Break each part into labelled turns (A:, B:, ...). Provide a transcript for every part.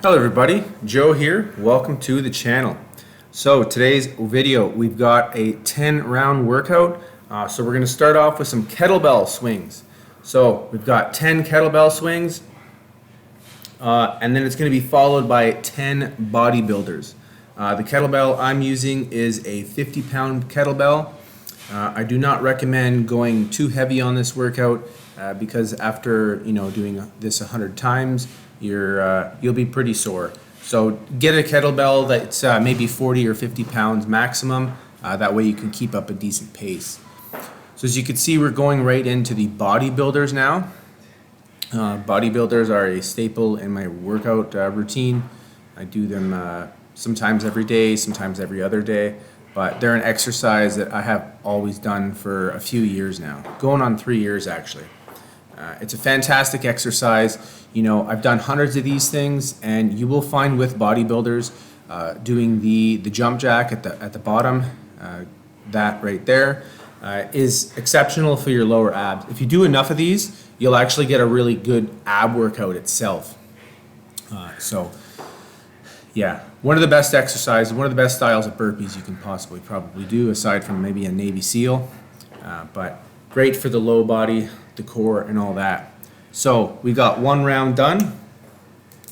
A: Hello everybody, Joe here. Welcome to the channel. So today's video, we've got a 10 round workout. So we're going to start off with some kettlebell swings. So we've got 10 kettlebell swings and then it's going to be followed by 10 bodybuilders. The kettlebell I'm using is a 50-pound kettlebell. I do not recommend going too heavy on this workout because after doing this 100 times, you'll be pretty sore. So get a kettlebell that's maybe 40 or 50 pounds maximum. That way you can keep up a decent pace. So as you can see, we're going right into the bodybuilders now. Bodybuilders are a staple in my workout routine. I do them sometimes every day, sometimes every other day. But they're an exercise that I have always done for a few years now, going on 3 years actually. It's a fantastic exercise. I've done hundreds of these things, and you will find with bodybuilders doing the jump jack at the bottom, that right there, is exceptional for your lower abs. If you do enough of these, you'll actually get a really good ab workout itself. Yeah, one of the best exercises, one of the best styles of burpees you can probably do, aside from maybe a Navy SEAL, but great for the low body, the core, and all that. So we got one round done.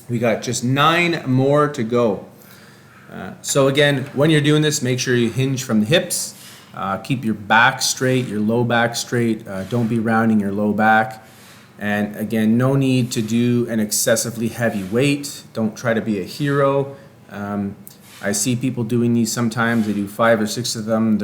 A: We got just 9 more to go. So again, when you're doing this, make sure you hinge from the hips. Keep your back straight, your low back straight. Don't be rounding your low back. And again, no need to do an excessively heavy weight. Don't try to be a hero. I see people doing these sometimes. They do 5 or 6 of them.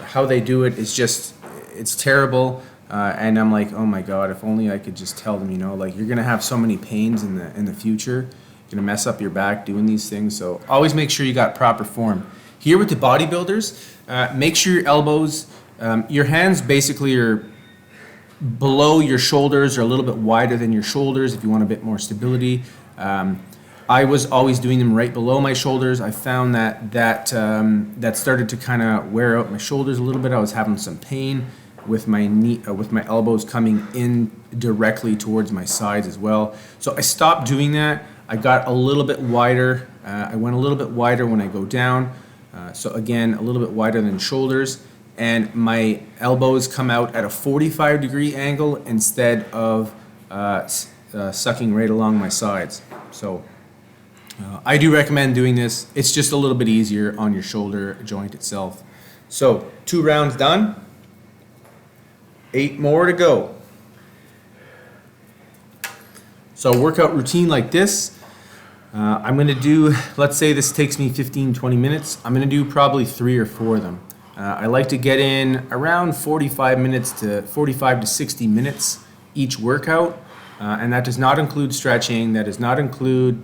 A: How they do it is just, it's terrible. And I'm like, oh my God, if only I could just tell them, like, you're gonna have so many pains in the future. You're gonna mess up your back doing these things. So always make sure you got proper form. Here with the bodybuilders, make sure your elbows, your hands basically are below your shoulders or a little bit wider than your shoulders if you want a bit more stability. I was always doing them right below my shoulders. I found that started to kind of wear out my shoulders a little bit. I was having some pain with my with my elbows coming in directly towards my sides as well. So I stopped doing that. I got a little bit wider. I went a little bit wider when I go down. So again, a little bit wider than shoulders. And my elbows come out at a 45-degree angle instead of sucking right along my sides. So I do recommend doing this. It's just a little bit easier on your shoulder joint itself. So 2 rounds done. 8 more to go. So workout routine like this. I'm going to do, let's say this takes me 15-20 minutes. I'm going to do probably 3 or 4 of them. I like to get in around 45 to 60 minutes each workout. And that does not include stretching. That does not include,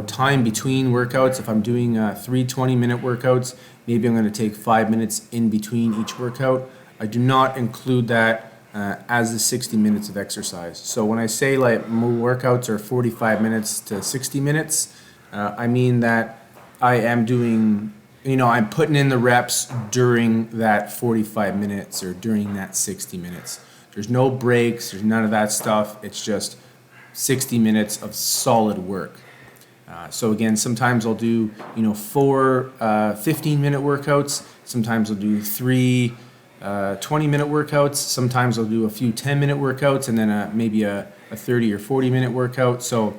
A: time between workouts. If I'm doing 3 20-minute workouts, maybe I'm going to take 5 minutes in between each workout. I do not include that as the 60 minutes of exercise. So when I say like my workouts are 45 minutes to 60 minutes, I mean that I am doing, I'm putting in the reps during that 45 minutes or during that 60 minutes. There's no breaks, there's none of that stuff. It's just 60 minutes of solid work. So again, sometimes I'll do, 4 15-minute workouts. Sometimes I'll do 3 20-minute workouts. Sometimes I'll do a few 10-minute workouts and then maybe a 30 or 40-minute workout. So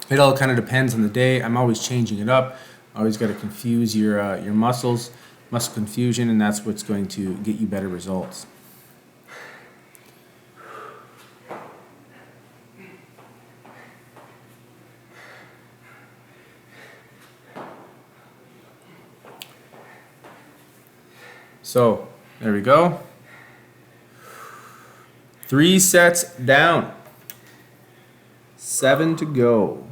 A: it all kind of depends on the day. I'm always changing it up. Always got to confuse your muscle confusion, and that's what's going to get you better results. So there we go. 3 sets down. 7 to go.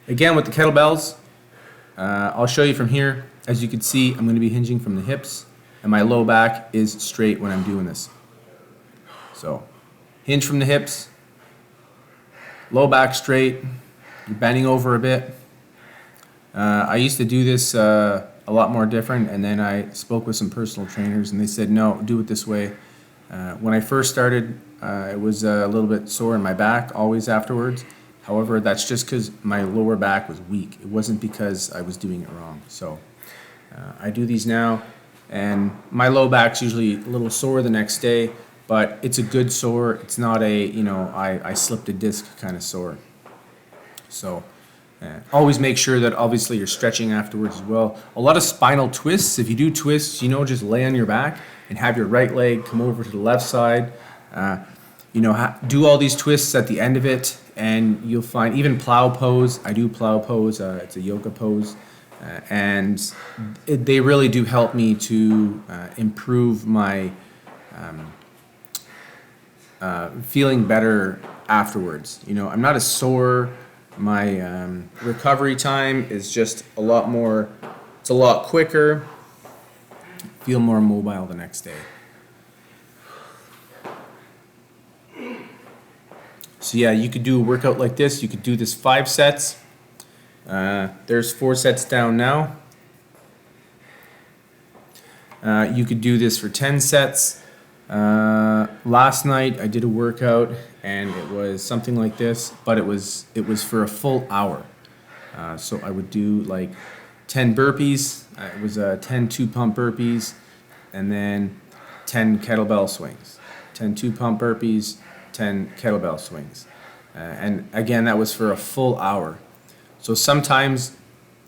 A: Again, with the kettlebells, I'll show you from here. As you can see, I'm going to be hinging from the hips, and my low back is straight when I'm doing this. So hinge from the hips, low back straight, you're bending over a bit. I used to do this a lot more different, and then I spoke with some personal trainers and they said, no, do it this way. When I first started, it was a little bit sore in my back always afterwards. However, that's just because my lower back was weak. It wasn't because I was doing it wrong. So I do these now, and my low back's usually a little sore the next day, but it's a good sore. It's not a, I slipped a disc kind of sore. So always make sure that obviously you're stretching afterwards as well. A lot of spinal twists. If you do twists, just lay on your back and have your right leg come over to the left side. Do all these twists at the end of it, and you'll find even plow pose. I do plow pose. It's a yoga pose, and they really do help me to improve my feeling better afterwards. I'm not as sore. My recovery time is just a lot more. It's a lot quicker. Feel more mobile the next day. So yeah, you could do a workout like this. You could do this 5 sets. There's 4 sets down now. You could do this for 10 sets. Last night I did a workout and it was something like this, but it was for a full hour. So I would do like 10 burpees. It was 10 2-pump burpees, and then 10 kettlebell swings. 10 2-pump burpees, 10 kettlebell swings. And again, that was for a full hour. So sometimes,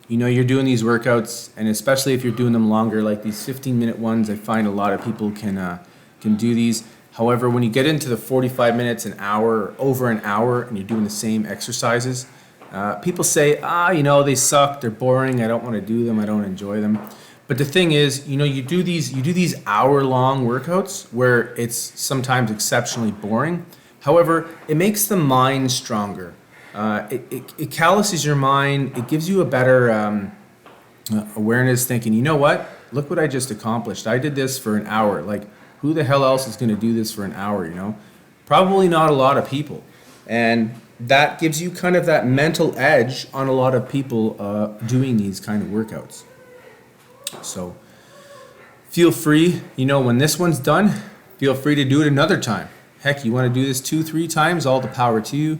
A: you're doing these workouts, and especially if you're doing them longer, like these 15-minute ones, I find a lot of people can do these. However, when you get into the 45 minutes, an hour, over an hour, and you're doing the same exercises, people say, they suck, they're boring, I don't want to do them, I don't enjoy them. But the thing is, you do these hour-long workouts where it's sometimes exceptionally boring. However, it makes the mind stronger. It calluses your mind. It gives you a better awareness, thinking, you know what? Look what I just accomplished. I did this for an hour. Like, who the hell else is going to do this for an hour, Probably not a lot of people. And that gives you kind of that mental edge on a lot of people doing these kind of workouts. So feel free, when this one's done, feel free to do it another time. Heck, you want to do this 2-3 times, all the power to you.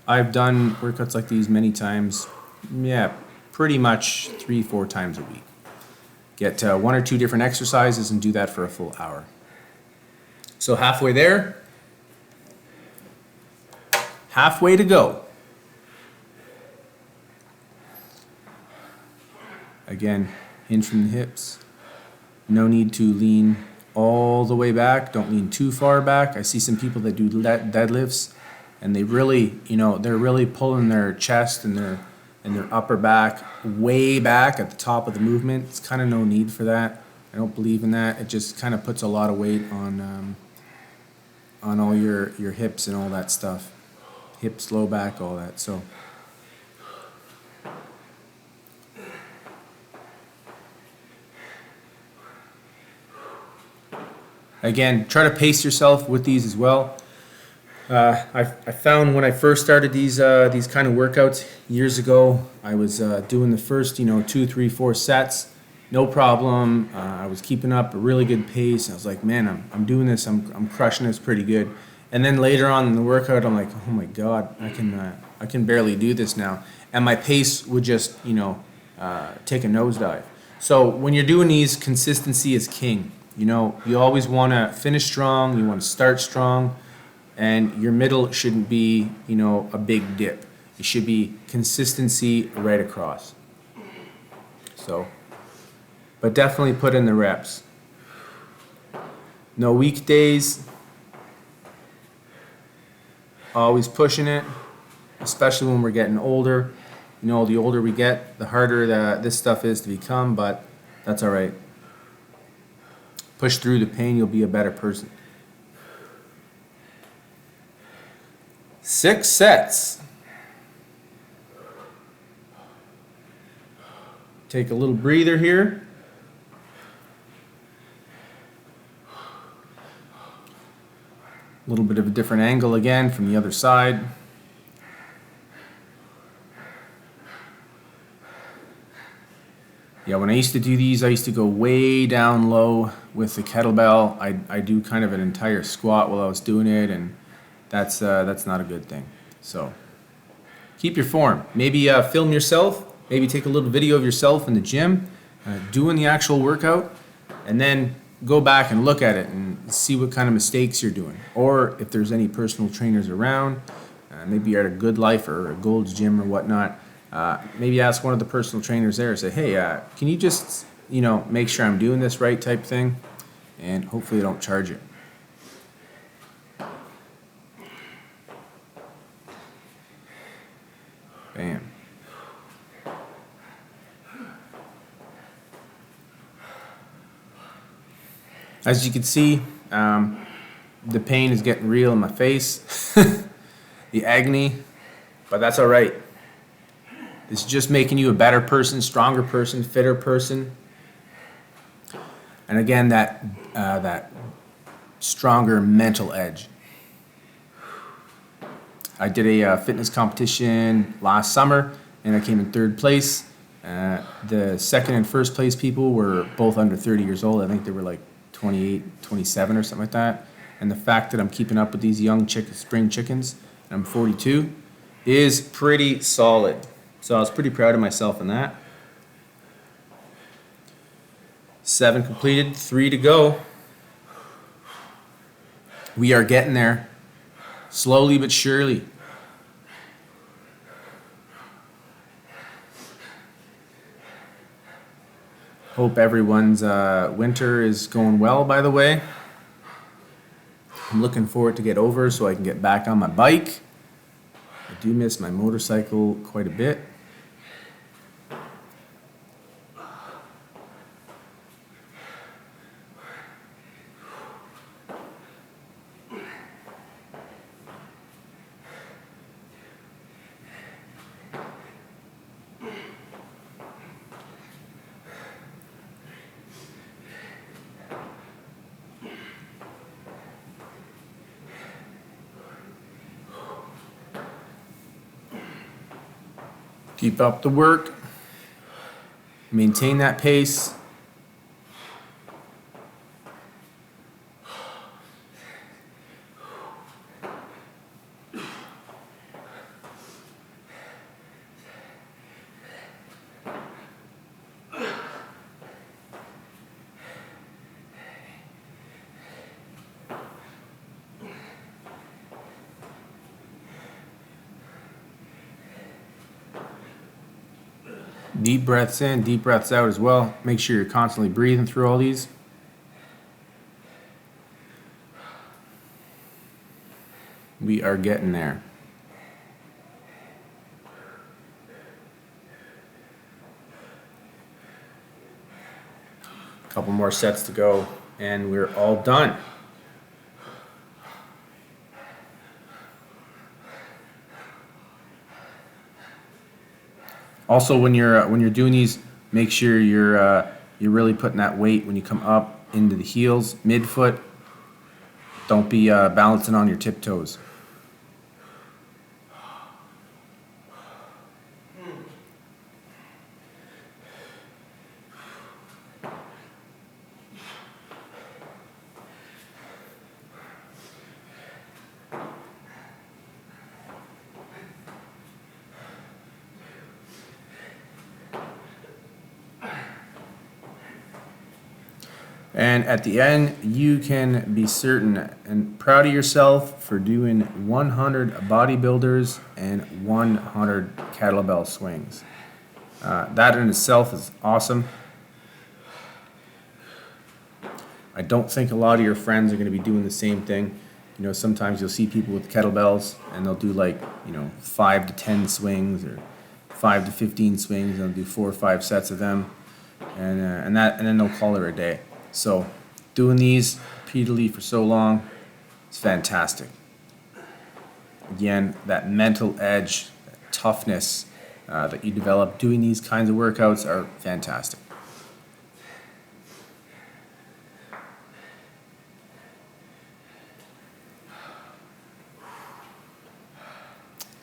A: I've done workouts like these many times. Yeah, pretty much 3-4 times a week. Get 1 or 2 different exercises and do that for a full hour. So halfway there, halfway to go. Again, hinge from the hips. No need to lean all the way back. Don't lean too far back. I see some people that do deadlifts, and they really, they're really pulling their chest and their upper back way back at the top of the movement. It's kind of no need for that. I don't believe in that. It just kind of puts a lot of weight on all your hips and all that stuff. Hips, low back, all that. So again, try to pace yourself with these as well. I found when I first started these kind of workouts years ago, I was doing the first 2, 3, 4 sets, no problem. I was keeping up a really good pace. I was like, man, I'm doing this. I'm crushing this pretty good. And then later on in the workout, I'm like, oh my God, I can barely do this now. And my pace would just take a nosedive. So when you're doing these, consistency is king. You always want to finish strong. You want to start strong. And your middle shouldn't be, a big dip. It should be consistency right across. So, but definitely put in the reps. No weekdays. Always pushing it, especially when we're getting older. The older we get, the harder this stuff is to become, but that's all right. Push through the pain, you'll be a better person. 6 sets. Take a little breather here. A little bit of a different angle again from the other side. Yeah, when I used to do these, I used to go way down low with the kettlebell. I do kind of an entire squat while I was doing it, and that's not a good thing. So keep your form. Maybe film yourself. Maybe take a little video of yourself in the gym doing the actual workout, and then go back and look at it and see what kind of mistakes you're doing. Or if there's any personal trainers around, maybe you're at a Good Life or a Gold's Gym or whatnot. Maybe ask one of the personal trainers there. Say, hey, can you just make sure I'm doing this right type thing, and hopefully they don't charge you. Bam. As you can see, the pain is getting real in my face, the agony, but that's all right. It's just making you a better person, stronger person, fitter person. And again, that stronger mental edge. I did a fitness competition last summer, and I came in third place. The second and first place people were both under 30 years old. I think they were like 28, 27 or something like that. And the fact that I'm keeping up with these young spring chickens, and I'm 42, is pretty solid. So I was pretty proud of myself in that. 7 completed, 3 to go. We are getting there, slowly but surely. Hope everyone's winter is going well, by the way. I'm looking forward to get over so I can get back on my bike. I do miss my motorcycle quite a bit. Keep up the work, maintain that pace. Deep breaths in, deep breaths out as well. Make sure you're constantly breathing through all these. We are getting there. A couple more sets to go, and we're all done. Also, when you're doing these, make sure you're really putting that weight when you come up into the heels, midfoot. Don't be balancing on your tiptoes. And at the end, you can be certain and proud of yourself for doing 100 bodybuilders and 100 kettlebell swings. That in itself is awesome. I don't think a lot of your friends are going to be doing the same thing. You know, sometimes you'll see people with kettlebells and they'll do like, 5 to 10 swings or 5 to 15 swings. They'll do 4 or 5 sets of them, and then they'll call it a day. So doing these repeatedly for so long is fantastic. Again, that mental edge, that toughness that you develop doing these kinds of workouts are fantastic.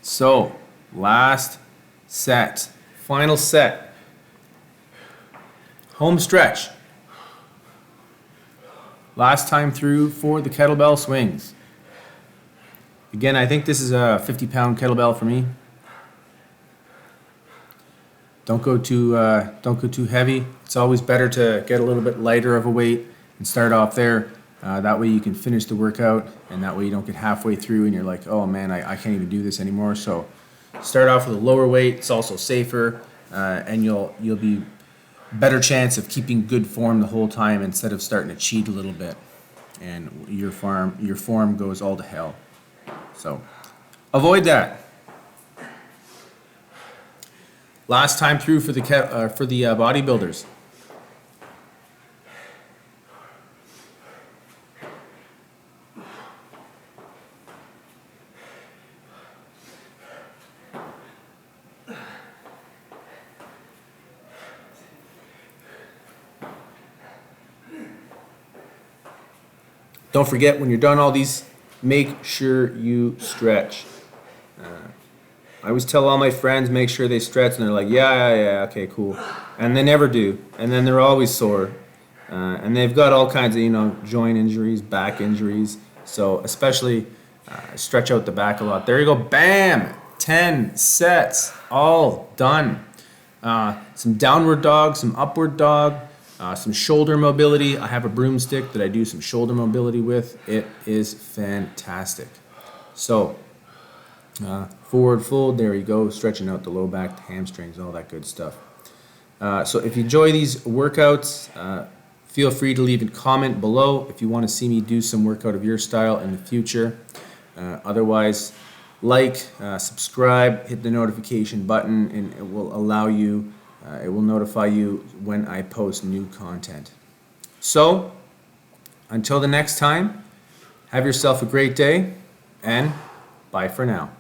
A: So, last set, final set. Home stretch. Last time through for the kettlebell swings. Again, I think this is a 50-pound kettlebell for me. Don't go too heavy. It's always better to get a little bit lighter of a weight and start off there. That way you can finish the workout, and that way you don't get halfway through and you're like, oh man, I can't even do this anymore. So start off with a lower weight. It's also safer, and you'll be better chance of keeping good form the whole time instead of starting to cheat a little bit, and your form goes all to hell. So avoid that. Last time through for the bodybuilders. Don't forget, when you're done all these, make sure you stretch. I always tell all my friends, make sure they stretch, and they're like, yeah, okay, cool. And they never do. And then they're always sore. And they've got all kinds of, joint injuries, back injuries. So especially stretch out the back a lot. There you go, bam! 10 sets, all done. Some downward dog, some upward dog. Some shoulder mobility. I have a broomstick that I do some shoulder mobility with. It is fantastic. So, forward fold, there you go, stretching out the low back, the hamstrings, all that good stuff. So if you enjoy these workouts, feel free to leave a comment below if you want to see me do some workout of your style in the future. Otherwise, subscribe, hit the notification button, and it will allow you it will notify you when I post new content. So, until the next time, have yourself a great day, and bye for now.